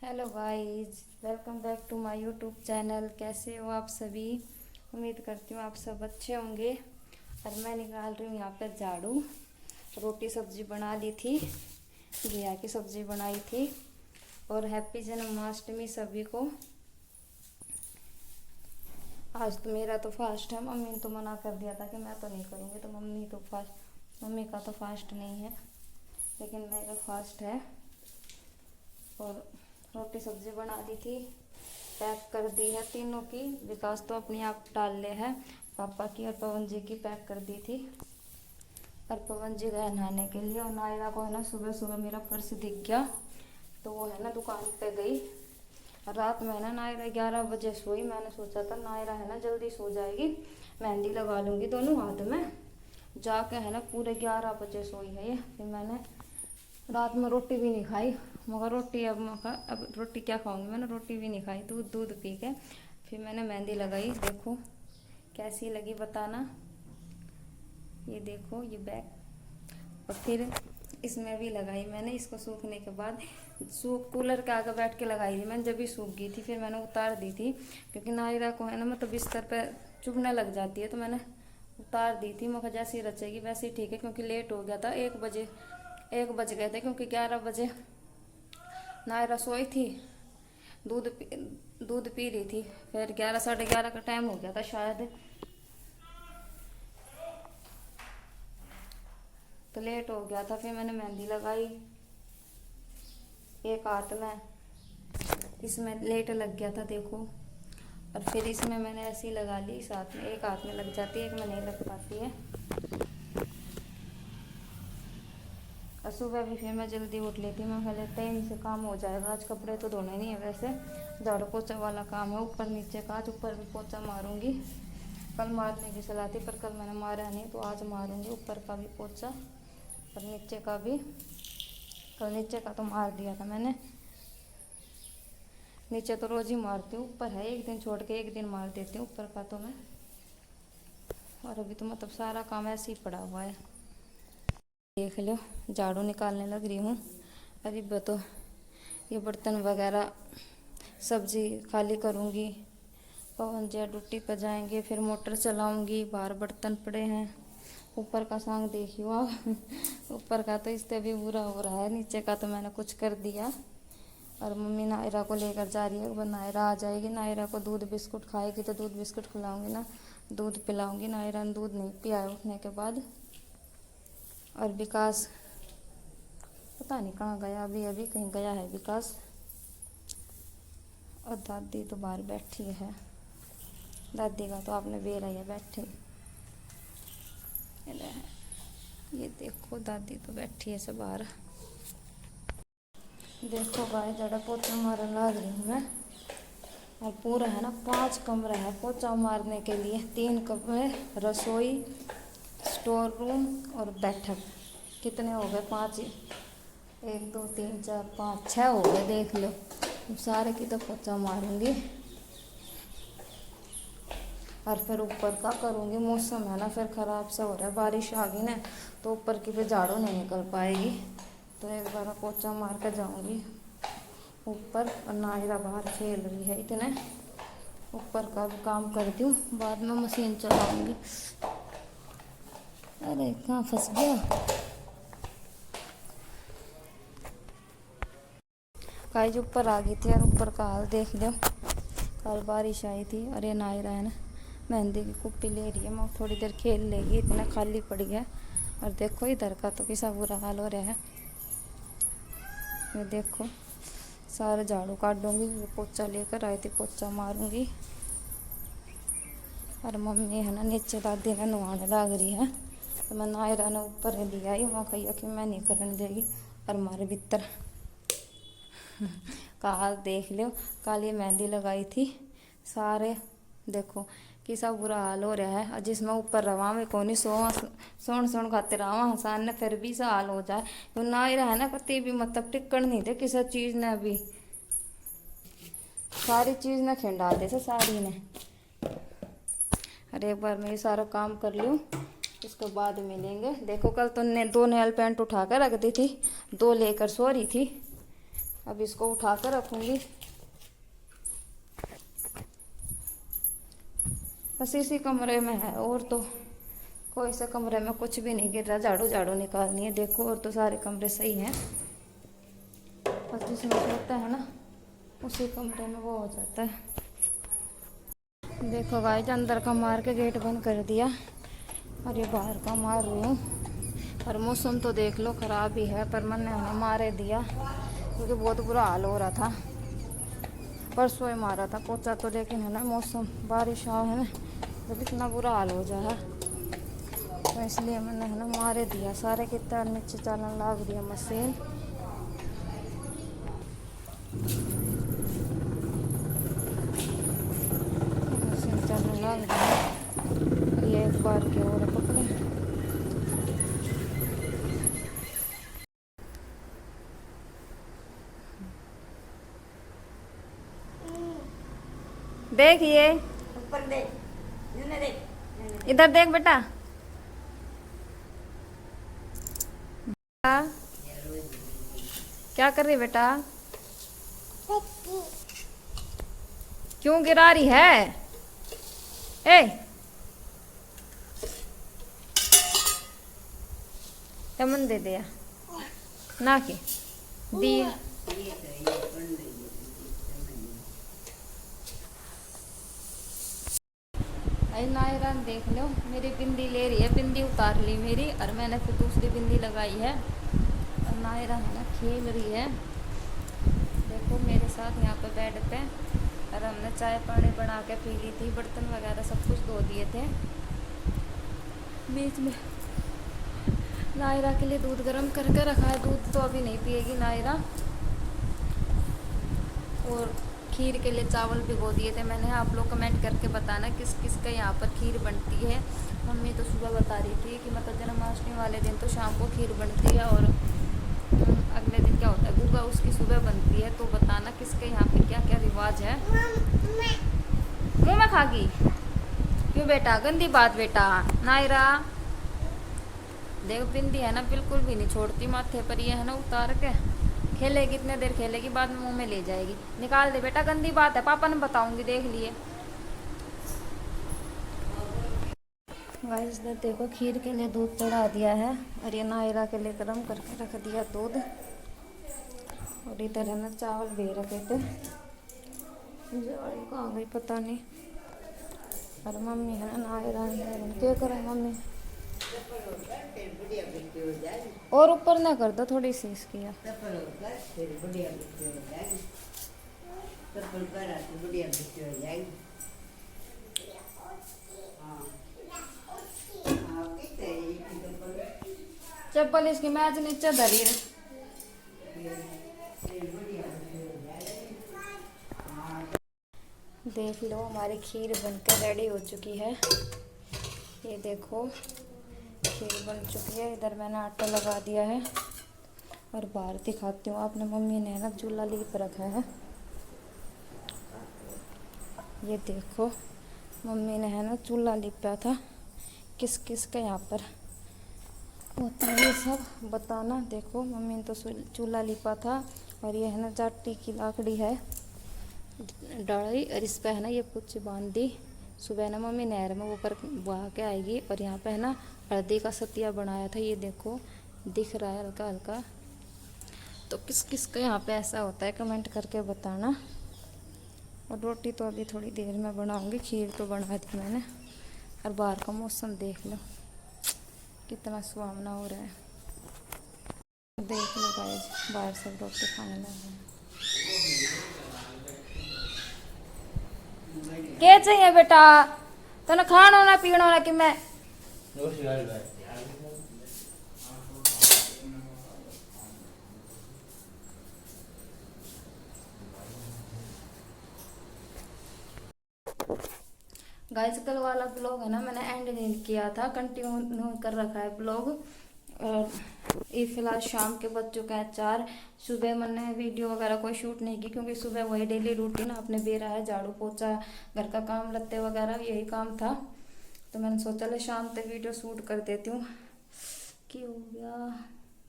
Hello guys, welcome back to my YouTube channel. कैसे हो आप सभी? उम्मीद करती हूँ आप सब अच्छे होंगे। और मैं निकाल रही हूँ यहाँ पे झाड़ू। रोटी सब्जी बना ली थी, घिया की सब्जी बनाई थी। और हैप्पी जन्माष्टमी सभी को। आज तो मेरा तो फास्ट है। मम्मी ने तो मना कर दिया था कि मैं तो नहीं करूँगी, तो मम्मी का तो फास्ट नहीं है, लेकिन मेरा फास्ट है। और रोटी सब्जी बना दी थी, पैक कर दी है तीनों की। विकास तो अपने आप डाल ले है, पापा की और पवन जी की पैक कर दी थी। और पवन जी गए नहाने के लिए। और नायरा को है ना, सुबह सुबह मेरा पर्स दिख गया तो वो है ना दुकान पे गई। रात में है ना नायरा 11 बजे सोई। मैंने सोचा था नायरा है ना जल्दी सो जाएगी, मेहंदी लगा लूँगी दोनों हाथ में। जाके है ना पूरे 11 बजे सोई है ये। फिर मैंने रात में रोटी भी नहीं खाई, मगर रोटी अब रोटी क्या खाऊंगी। मैंने रोटी भी नहीं खाई, दूध पी के फिर मैंने मेहंदी लगाई। देखो कैसी लगी बताना। ये देखो ये बैग। और फिर इसमें भी लगाई मैंने। इसको सूखने के बाद कूलर के आगे बैठ के लगाई थी मैंने, जब भी सूख गई थी फिर मैंने उतार दी थी। क्योंकि नायरा को है ना मतलब बिस्तर पे चुभने लग जाती है, तो मैंने उतार दी थी। मगर जैसी रचेगी वैसे ही ठीक है, क्योंकि लेट हो गया था। 1 बज गए थे, क्योंकि 11 बजे नायरा सोई थी, दूध पी रही थी। फिर 11 साढ़े 11 का टाइम हो गया था शायद, तो लेट हो गया था। फिर मैंने मेहंदी लगाई एक हाथ में, इसमें लेट लग गया था देखो। और फिर इसमें मैंने ऐसी लगा ली, साथ में एक हाथ में लग जाती है, एक में नहीं लग पाती है। और सुबह भी फिर मैं जल्दी उठ लेती, मैं पहले टाइम से काम हो जाएगा। आज कपड़े तो धोने नहीं है, वैसे झाड़ू पोछा वाला काम है ऊपर नीचे का। आज ऊपर भी पोछा मारूंगी, कल मारने की सलाह थी पर कल मैंने मारा नहीं, तो आज मारूंगी ऊपर का भी पोछा और नीचे का भी। कल नीचे का तो मार दिया था मैंने, नीचे तो रोज ही मारती हूँ, ऊपर है एक दिन छोड़ के एक दिन मार देती हूँ ऊपर का तो मैं। और अभी तो मतलब सारा काम ऐसे ही पड़ा हुआ है। देख लो झाड़ू निकालने लग रही हूँ। अभी तो ये बर्तन वगैरह सब्जी खाली करूँगी। पवन जी ड्यूटी पर जाएंगे, फिर मोटर चलाऊँगी। बाहर बर्तन पड़े हैं। ऊपर का सांग देखियो आप। ऊपर का तो इससे भी बुरा हो रहा है, नीचे का तो मैंने कुछ कर दिया। और मम्मी नायरा को लेकर जा रही है, वो नायरा आ जाएगी। नायरा को दूध बिस्कुट खाएगी तो दूध बिस्कुट खिलाऊँगी ना, दूध पिलाऊँगी। नायरा ने दूध नहीं पिया है उठने के बाद। और विकास पता नहीं कहाँ गया, अभी अभी कहीं गया है विकास। और दादी तो बाहर बैठी है, दादी का तो आपने बेरा ही है बैठी। ये देखो दादी तो बैठी है सब बाहर। देखो भाई जड़ा पोछा मारने लग रही हूँ मैं। और पूरा है ना 5 कमरे हैं पोछा मारने के लिए। 3 कमरे, रसोई, स्टोर रूम और बैठक। कितने हो गए? 5 ही। 1 2 3 4 5 6 हो गए, देख लो। सारे की तो पोछा मारूंगी। और फिर ऊपर का करूँगी। मौसम है ना फिर ख़राब सा हो रहा है, बारिश आ गई ना तो ऊपर की भी झाड़ू नहीं निकल पाएगी। तो एक बार पोछा मार कर जाऊँगी ऊपर। और नायरा बाहर खेल रही है, इतने ऊपर का भी काम करती हूँ, बाद में मशीन चलाऊँगी। अरे कहाँ फंस गया? काज ऊपर आ गई थी और ऊपर का हाल देख लो। कल बारिश आई थी। और ये नायरा है ना मेहंदी की कुप्पी ले रही है, मैं थोड़ी देर खेल लेगी, इतना खाली पड़ी है। और देखो इधर का तो कैसा बुरा हाल हो रहा है। ये देखो सारे झाड़ू काट दूँगी, वो पोछा लेकर आई थी, पोछा मारूंगी। और मम्मी है ना नीचे दादी ने नहाने लग रही है, तो मैं नायरा ने ऊपर लिया आई। वहाँ कही कि मैं नहीं करने देगी। और हमारे भीतर का हाल देख लो। कल ये मेहंदी लगाई थी, सारे देखो किसा बुरा हाल हो रहा है। और जिसमें ऊपर रवा में कौन सोन खाते रहा हसान ने, फिर भी सा हाल हो जाए। तो नायरा है ना कति भी मतलब टिकन नहीं दे किसी चीज़ ने भी, सारी चीज़ ने खिंडा दे से सारी ने। अरे एक बार मैं ये सारा काम कर लूँ, उसके बाद मिलेंगे। देखो कल तो 2 नेल पेंट उठा कर रख दी थी, 2 लेकर सो रही थी। अब इसको उठा कर रखूंगी। बस इसी कमरे में है, और तो कोई से कमरे में कुछ भी नहीं गिर रहा। झाड़ू झाड़ू निकालनी है देखो, और तो सारे कमरे सही हैं। बस जिसमें सोता है ना उसी कमरे में वो हो जाता है। देखो गाइस, अंदर का मार के गेट बंद कर दिया और ये बाहर का मार रही हूँ। और मौसम तो देख लो ख़राब ही है, पर मैंने उन्हें मारे दिया क्योंकि बहुत बुरा हाल हो रहा था। परसों ही मारा था पोचा तो, लेकिन है ना मौसम बारिश आ है ना जब इतना बुरा हाल हो जाए तो इसलिए मैंने है ना मारे दिया सारे के तार नीचे चलने लग दिया मशीन। चलने लग दिया। ये एक बार के और पकड़े। देखिए ऊपर देख, इधर देख बेटा। क्या कर रही बेटा? क्यों गिरा रही है? ए मन दे दिया ना कि दिए। नायरा देख लो, मेरी बिंदी ले रही है, बिंदी उतार ली मेरी और मैंने फिर दूसरी बिंदी लगाई है। और नायरा है ना खेल रही है देखो मेरे साथ यहाँ पे बेड पे। और हमने चाय पानी बना के पी ली थी, बर्तन वगैरह सब कुछ धो दिए थे। बीच में नायरा के लिए दूध गर्म करके रखा है, दूध तो अभी नहीं पिएगी नायरा। और खीर के लिए चावल भिगो दिए थे मैंने। आप लोग कमेंट करके बताना किस किस का यहाँ पर खीर बनती है। मम्मी तो सुबह बता रही थी कि मतलब जन्माष्टमी वाले दिन तो शाम को खीर बनती है और अगले दिन क्या होता है गुगा उसकी सुबह बनती है। तो बताना किसके यहाँ पे क्या क्या रिवाज है। मुँह में खागी क्यों बेटा? गंदी बात बेटा। नायरा देखो बिंदी है ना बिल्कुल भी नहीं छोड़ती माथे पर, ये है ना उतार के खेलेगी, इतने देर खेलेगी बाद में मुंह में ले जाएगी। निकाल दे बेटा, गंदी बात है, पापा ने बताऊंगी देख लिए। गाइस देखो खीर के लिए दूध चढ़ा दिया है और ये नायरा के लिए गर्म करके रख दिया दूध। और इधर है ना चावल भी रखे थे, कहाँ गई पता नहीं। और मम्मी है ना नायरा क्या करें मम्मी। और ऊपर ना कर दो थोड़ी सी इसकी यार। चप्पल इसकी मैच नीचे धरी है। देख लो हमारी खीर बनकर रेडी हो चुकी है। ये देखो खीर बन चुकी है। इधर मैंने आटा लगा दिया है और बाहर दिखाती हूँ। आपने मम्मी ने ना चूल्हा लीप रखा है। ये देखो मम्मी ने है ना चूल्हा लिपा था। किस किस का यहाँ पर होता है ये सब बताना। देखो मम्मी ने तो चूल्हा लिपा था और ये है ना जाटी की लाकड़ी है डाली और इस पे है ना ये पुच्छ बांध दी। सुबह ना मम्मी नहर में ऊपर बहा के आएगी। और यहाँ पे है ना हल्दी का सतिया बनाया था, ये देखो दिख रहा है हल्का हल्का। तो किस किस का यहाँ पे ऐसा होता है कमेंट करके बताना। और रोटी तो अभी थोड़ी देर में बनाऊंगी, खीर तो बना दी मैंने। और बाहर का मौसम देख लो कितना सुहावना हो रहा है। देख लो गाइस बाहर सब रोटी खाने लगे हैं। क्या चाहिए बेटा? तो ना खाना ना पीना ना कि मैं गाइस कल वाला ब्लॉग है ना मैंने एंड नहीं किया था, कंटिन्यू कर रखा है ब्लॉग। और ये फिलहाल शाम के बज चुका है 4। सुबह मैंने वीडियो वगैरह कोई शूट नहीं की क्योंकि सुबह वही डेली रूटीन अपने बेरा है, झाड़ू पोछा घर का काम लत्ते वगैरह यही काम था। तो मैंने सोचा ले शाम तक वीडियो शूट कर देती हूँ। क्या हो गया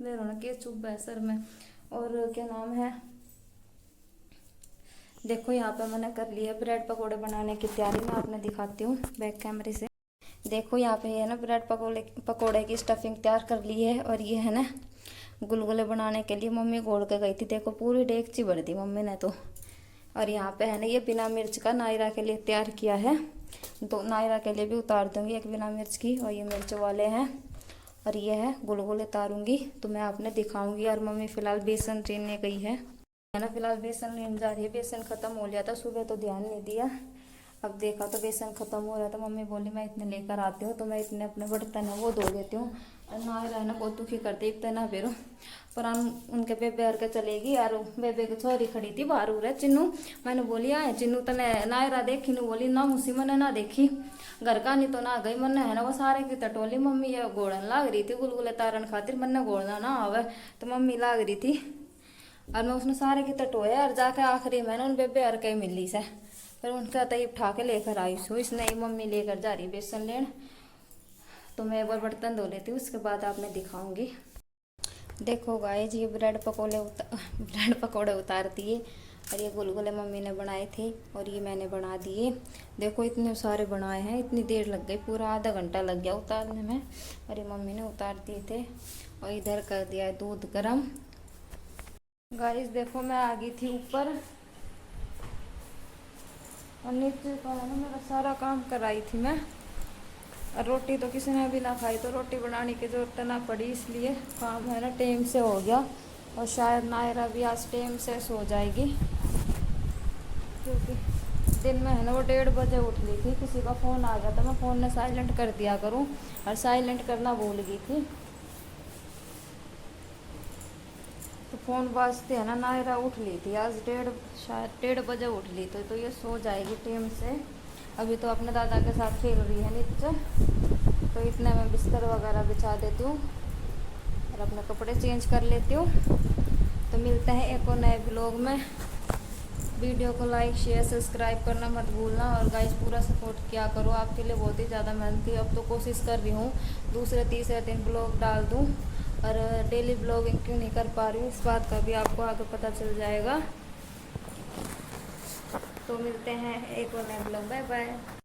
मेरा ना के चुभ है सर में। और क्या नाम है देखो यहाँ पे मैंने कर ली है ब्रेड पकोड़े बनाने की तैयारी। मैं आपने दिखाती हूँ बैक कैमरे से। देखो यहाँ पे है ना ब्रेड पकोड़े की स्टफिंग तैयार कर ली है। और ये है ना गुलगुले बनाने के लिए मम्मी घोल के गई थी। देखो पूरी डेगची भर दी मम्मी ने तो। और यहाँ पे है ना ये बिना मिर्च का नायरा के लिए तैयार किया है। तो नायरा के लिए भी उतार दूंगी एक बिना मिर्च की, और ये मिर्च वाले हैं। और ये है गुलगुले उतारूंगी तो मैं आपने दिखाऊंगी। और मम्मी फिलहाल बेसन चीरने गई है ना, फिलहाल बेसन लेने जा रही है। बेसन खत्म हो गया था सुबह तो ध्यान नहीं दिया, अब देखा तो बेसन खत्म हो रहा था। मम्मी बोली मैं इतने लेकर आती हूँ, तो मैं इतने अपने बर्तन है वो धो देती हूँ। ना रहना बहुत दुखी करती इतना ना बेरो पर हम उनके बेबे हर के चलेगी। और बेबे की छोरी खड़ी थी बाहर रहे चिन्नू। मैंने बोली आए चिन्नू तने नायरा देखी नू, बोली ना मुसी मैंने ना देखी घर का नहीं तो ना गई। मन है ना वो सारे की टटोली मम्मी ये घोड़न लाग रही थी गुलगुले तारन खातिर। मन घोड़ना ना आवे तो मम्मी लाग रही थी। और मैं उसने सारे की टटोया और जाके आखिरी मैंने उन बेबे हर के मिली से फिर उनका तय उठा के लेकर आई सो। इसने मम्मी लेकर जा रही बेसन लेन। तो मैं एक बार बर्तन धो लेती हूँ उसके बाद आपने दिखाऊंगी। देखो गाइस ये ब्रेड पकोड़े उतार दिए। और ये गुलगुले मम्मी ने बनाए थे और ये मैंने बना दिए। देखो इतने सारे बनाए हैं, इतनी देर लग गई, पूरा आधा घंटा लग गया उतारने में। और ये मम्मी ने उतार दिए थे। और इधर कर दिया है दूध गर्म। गाइस देखो मैं आ गई थी ऊपर और नीचे का है ना मेरा सारा काम कराई थी मैं। और रोटी तो किसी ने भी ना खाई तो रोटी बनाने की जरूरत ना पड़ी, इसलिए काम है ना टाइम से हो गया। और शायद नायरा भी आज टाइम से सो जाएगी, क्योंकि दिन में है ना वो 1:30 बजे उठ ली थी। किसी का फ़ोन आ गया था, मैं फ़ोन ने साइलेंट कर दिया करूँ और साइलेंट करना भूल गई थी। तो फ़ोन बाजते है ना नायरा उठ ली थी आज शायद 1:30 बजे उठ ली तो ये सो जाएगी टाइम से। अभी तो अपने दादा के साथ खेल रही है नीचे। तो इतने में बिस्तर वगैरह बिछा देती हूँ और अपने कपड़े चेंज कर लेती हूँ। तो मिलते हैं एक और नए ब्लॉग में। वीडियो को लाइक शेयर सब्सक्राइब करना मत भूलना। और गाइस पूरा सपोर्ट किया करो, आपके लिए बहुत ही ज़्यादा मेहनत की। अब तो कोशिश कर रही हूँ दूसरे तीसरे दिन ब्लॉग डाल दूँ, और डेली ब्लॉगिंग क्यों नहीं कर पा रही हूँ इस बात का भी आपको आगे पता चल जाएगा। तो मिलते हैं एक और नए ब्लॉग। Bye bye.